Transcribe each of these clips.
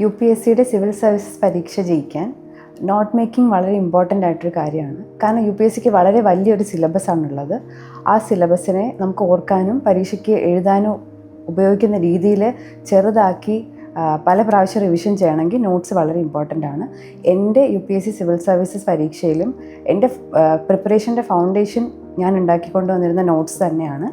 UPSCയുടെ civil services പരീക്ഷ ജയിക്കാൻ not making വളരെ ഇമ്പോർട്ടൻ്റ് ആയിട്ടൊരു കാര്യമാണ്. കാരണം UPSCക്ക് വളരെ വലിയൊരു സിലബസാണുള്ളത്. ആ സിലബസിനെ നമുക്ക് ഓർക്കാനും പരീക്ഷയ്ക്ക് എഴുതാനും ഉപയോഗിക്കുന്ന രീതിയിൽ ചെറുതാക്കി പല പ്രാവശ്യം റിവിഷൻ ചെയ്യണമെങ്കിൽ നോട്ട്സ് വളരെ ഇമ്പോർട്ടൻ്റ് ആണ്. എൻ്റെ UPSC സിവിൽ സർവീസസ് പരീക്ഷയിലും എൻ്റെ പ്രിപ്പറേഷൻ്റെ ഫൗണ്ടേഷൻ ഞാൻ ഉണ്ടാക്കിക്കൊണ്ട് വന്നിരുന്ന നോട്ട്സ് തന്നെയാണ്.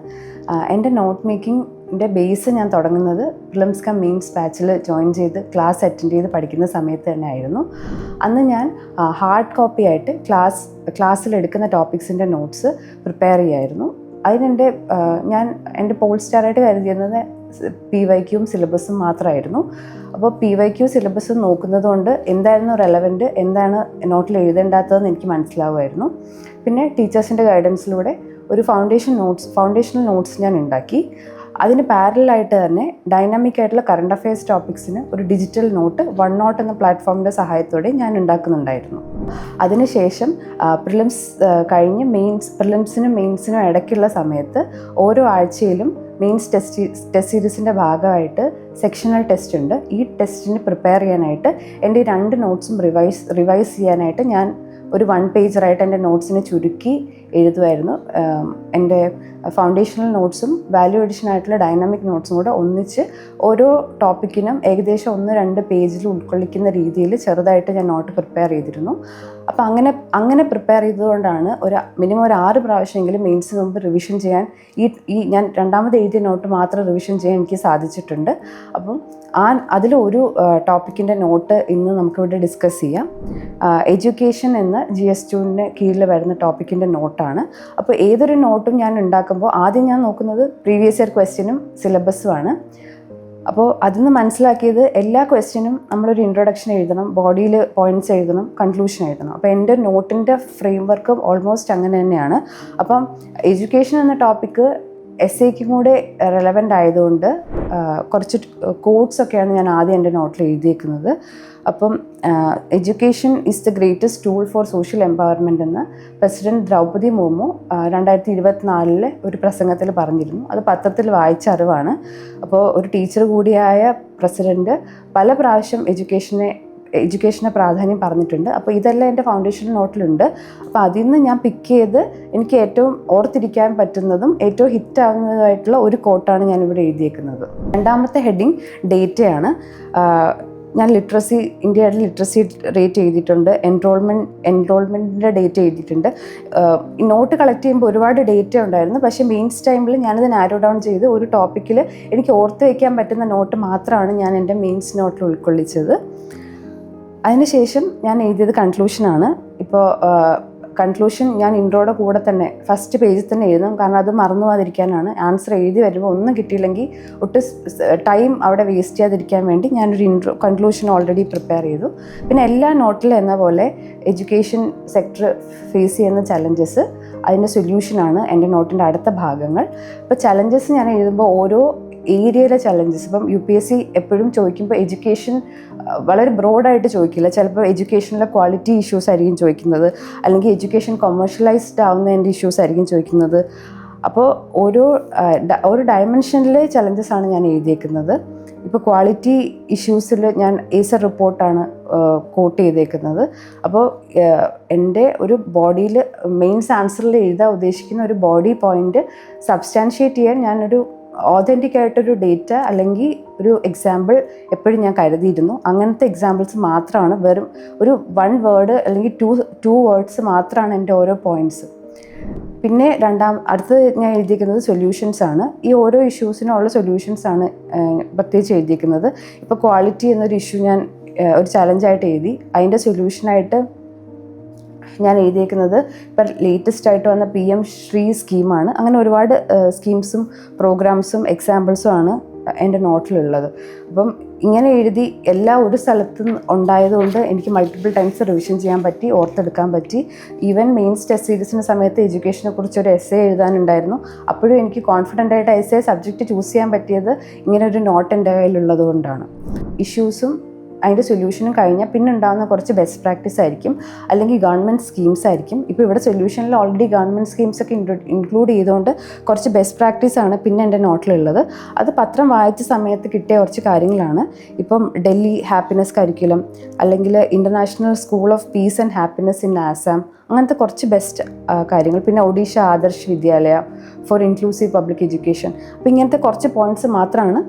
എൻ്റെ നോട്ട് മേക്കിങ്ങിൻ്റെ ബേസ് ഞാൻ തുടങ്ങുന്നത് പ്രിലിംസ് കം മെയിൻസ് ബാച്ചിൽ ജോയിൻ ചെയ്ത് ക്ലാസ് അറ്റൻഡ് ചെയ്ത് പഠിക്കുന്ന സമയത്ത് തന്നെ ആയിരുന്നു. അന്ന് ഞാൻ ഹാർഡ് കോപ്പി ആയിട്ട് ക്ലാസ്സിലെടുക്കുന്ന ടോപ്പിക്സിൻ്റെ നോട്ട്സ് പ്രിപ്പയർ ചെയ്യായിരുന്നു. ഞാൻ എൻ്റെ പോൾ സ്റ്റാറായിട്ട് കരുതിയിരുന്നത് PYQ സിലബസും മാത്രമായിരുന്നു. അപ്പോൾ PYQ സിലബസ് നോക്കുന്നത് കൊണ്ട് എന്തായിരുന്നു റെലവൻറ്റ്, എന്താണ് നോട്ടിൽ എഴുതേണ്ടാത്തതെന്ന് എനിക്ക് മനസ്സിലാവുമായിരുന്നു. പിന്നെ ടീച്ചേഴ്സിൻ്റെ ഗൈഡൻസിലൂടെ ഒരു ഫൗണ്ടേഷണൽ നോട്ട്സ് ഞാൻ ഉണ്ടാക്കി. അതിന് പാരലായിട്ട് തന്നെ ഡൈനാമിക് ആയിട്ടുള്ള കറണ്ട് അഫയേഴ്സ് ടോപ്പിക്സിന് ഒരു ഡിജിറ്റൽ നോട്ട് OneNote എന്ന പ്ലാറ്റ്ഫോമിൻ്റെ സഹായത്തോടെ ഞാൻ ഉണ്ടാക്കുന്നുണ്ടായിരുന്നു. അതിനുശേഷം പ്രിലിംസ് കഴിഞ്ഞ് പ്രിലിംസിനും മെയിൻസിനും ഇടയ്ക്കുള്ള സമയത്ത് ഓരോ ആഴ്ചയിലും മെയിൻസ് ടെസ്റ്റ് സീരീസിൻ്റെ ഭാഗമായിട്ട് സെക്ഷണൽ ടെസ്റ്റ് ഉണ്ട്. ഈ ടെസ്റ്റിന് പ്രിപ്പയർ ചെയ്യാനായിട്ട് എൻ്റെ 2 നോട്ട്സും റിവൈസ് ചെയ്യാനായിട്ട് ഞാൻ ഒരു 1 പേജറായിട്ട് എൻ്റെ നോട്ട്സിനെ ചുരുക്കി എഴുതുമായിരുന്നു. എൻ്റെ ഫൗണ്ടേഷണൽ നോട്ട്സും വാല്യൂ എഡിഷൻ ആയിട്ടുള്ള ഡൈനാമിക് നോട്ട്സും കൂടെ ഒന്നിച്ച് ഓരോ ടോപ്പിക്കിനും ഏകദേശം 1-2 പേജിൽ ഉൾക്കൊള്ളിക്കുന്ന രീതിയിൽ ചെറുതായിട്ട് ഞാൻ നോട്ട് പ്രിപ്പയർ ചെയ്തിരുന്നു. അപ്പോൾ അങ്ങനെ പ്രിപ്പയർ ചെയ്തതുകൊണ്ടാണ് മിനിമം ഒരു 6 പ്രാവശ്യമെങ്കിലും മെയിൻസിന് മുമ്പ് റിവിഷൻ ചെയ്യാൻ ഞാൻ രണ്ടാമത് എഴുതിയ നോട്ട് മാത്രം റിവിഷൻ ചെയ്യാൻ എനിക്ക് സാധിച്ചിട്ടുണ്ട്. അപ്പം അതിലൊരു ടോപ്പിക്കിൻ്റെ നോട്ട് ഇന്ന് നമുക്കിവിടെ ഡിസ്കസ് ചെയ്യാം. എഡ്യൂക്കേഷൻ എന്ന GS2 കീഴിൽ വരുന്ന ടോപ്പിക്കിൻ്റെ നോട്ടാണ്. അപ്പോൾ ഏതൊരു നോട്ടും ഞാൻ ഉണ്ടാക്കുമ്പോൾ ആദ്യം ഞാൻ നോക്കുന്നത് പ്രീവിയസ് ഇയർ ക്വസ്റ്റ്യനും സിലബസുമാണ്. അപ്പോൾ അതിന്ന് മനസ്സിലാക്കിയത് എല്ലാ ക്വസ്റ്റ്യനും നമ്മളൊരു ഇൻട്രൊഡക്ഷൻ എഴുതണം, ബോഡിയിൽ പോയിൻറ്റ്സ് എഴുതണം, കൺക്ലൂഷൻ എഴുതണം. അപ്പോൾ എൻ്റെ നോട്ടിൻ്റെ ഫ്രെയിം വർക്ക് ഓൾമോസ്റ്റ് അങ്ങനെ തന്നെയാണ്. അപ്പം എഡ്യൂക്കേഷൻ എന്ന ടോപ്പിക്ക് എസ്സേക്കും കൂടെ റെലവൻ്റ് ആയതുകൊണ്ട് കുറച്ച് കോട്ട്സൊക്കെയാണ് ഞാൻ ആദ്യം എൻ്റെ നോട്ടിൽ എഴുതിയേക്കുന്നത്. അപ്പം education is the greatest tool for social empowerment എന്ന് പ്രസിഡന്റ് ദ്രൗപദി മുർമു 2024 ഒരു പ്രസംഗത്തിൽ പറഞ്ഞിരുന്നു. അത് പത്രത്തിൽ വായിച്ച അറിവാണ്. അപ്പോൾ ഒരു ടീച്ചർ കൂടിയായ പ്രസിഡന്റ് പല പ്രാവശ്യം എഡ്യൂക്കേഷനെ പ്രാധാന്യം പറഞ്ഞിട്ടുണ്ട്. അപ്പോൾ ഇതെല്ലാം എൻ്റെ ഫൗണ്ടേഷൻ നോട്ടിലുണ്ട്. അപ്പോൾ അതിൽ നിന്ന് ഞാൻ പിക്ക് ചെയ്ത് എനിക്ക് ഏറ്റവും ഓർത്തിരിക്കാൻ പറ്റുന്നതും ഏറ്റവും ഹിറ്റാവുന്നതായിട്ടുള്ള ഒരു കോട്ടാണ് ഞാനിവിടെ എഴുതിയേക്കുന്നത്. രണ്ടാമത്തെ ഹെഡിങ് ഡേറ്റയാണ്. ഞാൻ ഇന്ത്യയുടെ ലിറ്ററസി റേറ്റ് എഴുതിയിട്ടുണ്ട്, എൻറോൾമെൻറ്റിൻ്റെ ഡേറ്റ എഴുതിയിട്ടുണ്ട്. നോട്ട് കളക്ട് ചെയ്യുമ്പോൾ ഒരുപാട് ഡേറ്റ ഉണ്ടായിരുന്നു. പക്ഷേ മെയിൻസ് ടൈമിൽ ഞാനത് നാരോ ഡൗൺ ചെയ്ത് ഒരു ടോപ്പിക്കിൽ എനിക്ക് ഓർത്ത് വയ്ക്കാൻ പറ്റുന്ന നോട്ട് മാത്രമാണ് ഞാൻ എൻ്റെ മെയിൻസ് നോട്ടിൽ ഉൾക്കൊള്ളിച്ചത്. അതിനുശേഷം ഞാൻ എഴുതിയത് കൺക്ലൂഷനാണ്. ഇപ്പോൾ കൺക്ലൂഷൻ ഞാൻ ഇൻട്രോയുടെ കൂടെ തന്നെ ഫസ്റ്റ് പേജിൽ തന്നെ എഴുതും. കാരണം അത് മറന്നു പോകാതിരിക്കാനാണ്. ആൻസർ എഴുതി വരുമ്പോൾ ഒന്നും കിട്ടിയില്ലെങ്കിൽ ടൈം അവിടെ വേസ്റ്റ് ചെയ്യാതിരിക്കാൻ വേണ്ടി ഞാനൊരു കൺക്ലൂഷൻ ഓൾറെഡി പ്രിപ്പയർ ചെയ്തു. പിന്നെ എല്ലാ നോട്ടിലും എന്ന പോലെ എഡ്യൂക്കേഷൻ സെക്ടർ ഫേസ് ചെയ്യുന്ന ചലഞ്ചസ്, അതിൻ്റെ സൊല്യൂഷനാണ് എൻ്റെ നോട്ടിൻ്റെ അടുത്ത ഭാഗങ്ങൾ. ഇപ്പോൾ ചലഞ്ചസ് ഞാൻ എഴുതുമ്പോൾ ഓരോ ഏരിയയിലെ ചലഞ്ചസ്, ഇപ്പം UPSC എപ്പോഴും ചോദിക്കുമ്പോൾ എഡ്യൂക്കേഷൻ വളരെ ബ്രോഡായിട്ട് ചോദിക്കില്ല. ചിലപ്പോൾ എഡ്യൂക്കേഷനിലെ ക്വാളിറ്റി ഇഷ്യൂസ് ആയിരിക്കും ചോദിക്കുന്നത്, അല്ലെങ്കിൽ എഡ്യൂക്കേഷൻ കൊമേഴ്ഷ്യലൈസ്ഡ് ആവുന്നതിൻ്റെ ഇഷ്യൂസ് ആയിരിക്കും ചോദിക്കുന്നത്. അപ്പോൾ ഓരോ ഡയമെൻഷനിലെ ചലഞ്ചസ് ആണ് ഞാൻ എഴുതിയേക്കുന്നത്. ഇപ്പോൾ ക്വാളിറ്റി ഇഷ്യൂസിൽ ഞാൻ ഏസർ റിപ്പോർട്ടാണ് കോട്ട് ചെയ്തേക്കുന്നത്. അപ്പോൾ എൻ്റെ ഒരു ബോഡിയിൽ മെയിൻസ് ആൻസറിൽ എഴുതാൻ ഉദ്ദേശിക്കുന്ന ഒരു ബോഡി പോയിൻ്റ് സബ്സ്റ്റാൻഷിയേറ്റ് ചെയ്യാൻ ഞാനൊരു ഓതൻറ്റിക് ആയിട്ടൊരു ഡേറ്റ അല്ലെങ്കിൽ ഒരു എക്സാമ്പിൾ എപ്പോഴും ഞാൻ കരുതിയിരുന്നു. അങ്ങനത്തെ എക്സാമ്പിൾസ് മാത്രമാണ്, വെറും ഒരു 1 വേർഡ് അല്ലെങ്കിൽ 2 വേർഡ്സ് മാത്രമാണ് എൻ്റെ ഓരോ പോയിൻറ്റ്സ്. പിന്നെ അടുത്തത് ഞാൻ എഴുതിയിരിക്കുന്നത് സൊല്യൂഷൻസ് ആണ്. ഈ ഓരോ ഇഷ്യൂസിനുള്ള സൊല്യൂഷൻസ് ആണ് പ്രത്യേകിച്ച് എഴുതിയിരിക്കുന്നത്. ഇപ്പോൾ ക്വാളിറ്റി എന്നൊരു ഇഷ്യൂ ഞാൻ ഒരു ചലഞ്ചായിട്ട് എഴുതി. അതിൻ്റെ സൊല്യൂഷനായിട്ട് ഞാൻ എഴുതിയേക്കുന്നത് ഇപ്പം ലേറ്റസ്റ്റ് ആയിട്ട് വന്ന PM ശ്രീ സ്കീമാണ്. അങ്ങനെ ഒരുപാട് സ്കീംസും പ്രോഗ്രാംസും എക്സാമ്പിൾസും ആണ് എൻ്റെ നോട്ടിലുള്ളത്. അപ്പം ഇങ്ങനെ എഴുതി ഒരു സ്ഥലത്തും ഉണ്ടായതുകൊണ്ട് എനിക്ക് മൾട്ടിപ്പിൾ ടൈംസ് റിവിഷൻ ചെയ്യാൻ പറ്റി, ഓർത്തെടുക്കാൻ പറ്റി. ഈവൻ മെയിൻസ് ടെസ്റ്റ് സീരീസിൻ്റെ സമയത്ത് എഡ്യൂക്കേഷനെ കുറിച്ചൊരു എസ്സേ എഴുതാനുണ്ടായിരുന്നു. അപ്പോഴും എനിക്ക് കോൺഫിഡൻ്റ് ആയിട്ട് എസ്സേ സബ്ജക്റ്റ് ചൂസ് ചെയ്യാൻ പറ്റിയത് ഇങ്ങനെ ഒരു നോട്ട് എൻ്റെ കയ്യിലുള്ളത് കൊണ്ടാണ്. ഇഷ്യൂസും അതിൻ്റെ സൊല്യൂഷനും കഴിഞ്ഞാൽ പിന്നെ ഉണ്ടാകുന്ന കുറച്ച് ബെസ്റ്റ് പ്രാക്ടീസ് ആയിരിക്കും, അല്ലെങ്കിൽ ഗവൺമെൻറ് സ്കീംസ് ആയിരിക്കും. ഇപ്പോൾ ഇവിടെ സൊല്യൂഷനിൽ ഓൾറെഡി ഗവൺമെൻറ് സ്കീംസ് ഒക്കെ ഇൻക്ലൂഡ് ചെയ്തുകൊണ്ട് കുറച്ച് ബെസ്റ്റ് പ്രാക്ടീസാണ് പിന്നെ എൻ്റെ നോട്ടിലുള്ളത്. അത് പത്രം വായിച്ച സമയത്ത് കിട്ടിയ കുറച്ച് കാര്യങ്ങളാണ്. ഇപ്പം ഡൽഹി ഹാപ്പിനെസ് കരിക്കുലം, അല്ലെങ്കിൽ international school of peace and happiness in Assam, അങ്ങനത്തെ കുറച്ച് ബെസ്റ്റ് കാര്യങ്ങൾ. പിന്നെ ഒഡീഷ ആദർശ് വിദ്യാലയ ഫോർ ഇൻക്ലൂസീവ് പബ്ലിക് എഡ്യൂക്കേഷൻ. അപ്പോൾ ഇങ്ങനത്തെ കുറച്ച് പോയിൻറ്റ്സ് മാത്രമാണ്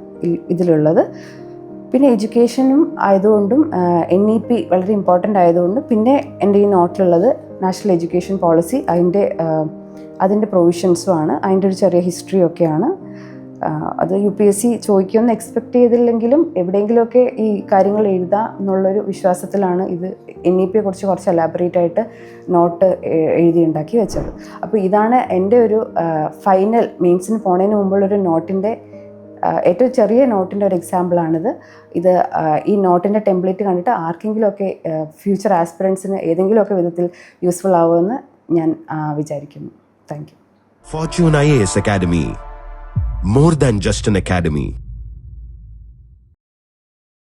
ഇതിലുള്ളത്. പിന്നെ എഡ്യൂക്കേഷനും ആയതുകൊണ്ടും NEP വളരെ ഇമ്പോർട്ടൻ്റ് ആയതുകൊണ്ടും പിന്നെ എൻ്റെ ഈ നോട്ടിലുള്ളത് നാഷണൽ എഡ്യൂക്കേഷൻ പോളിസി, അതിൻ്റെ പ്രൊവിഷൻസുമാണ്. അതിൻ്റെ ഒരു ചെറിയ ഹിസ്റ്ററിയൊക്കെയാണ്. അത് UPSC ചോദിക്കുമെന്ന് എക്സ്പെക്റ്റ് ചെയ്തില്ലെങ്കിലും എവിടെയെങ്കിലുമൊക്കെ ഈ കാര്യങ്ങൾ എഴുതാം എന്നുള്ളൊരു വിശ്വാസത്തിലാണ് ഇത് NEPയെ കുറിച്ച് കുറച്ച് എലാബറേറ്റ് ആയിട്ട് നോട്ട് എഴുതിയുണ്ടാക്കി വെച്ചത്. അപ്പോൾ ഇതാണ് എൻ്റെ ഒരു ഫൈനൽ മെയിൻസിന് പോണതിന് മുമ്പുള്ളൊരു നോട്ടിൻ്റെ ഏറ്റവും ചെറിയ നോട്ടിൻ്റെ ഒരു എക്സാമ്പിളാണിത്. ഈ നോട്ടിൻ്റെ ടെംപ്ലേറ്റ് കണ്ടിട്ട് ആർക്കെങ്കിലുമൊക്കെ ഫ്യൂച്ചർ ആസ്പിറൻസിന് ഏതെങ്കിലുമൊക്കെ വിധത്തിൽ യൂസ്ഫുൾ ആവുമെന്ന് ഞാൻ വിചാരിക്കുന്നു. Thank you. Fortune IAS Academy. More than just an academy.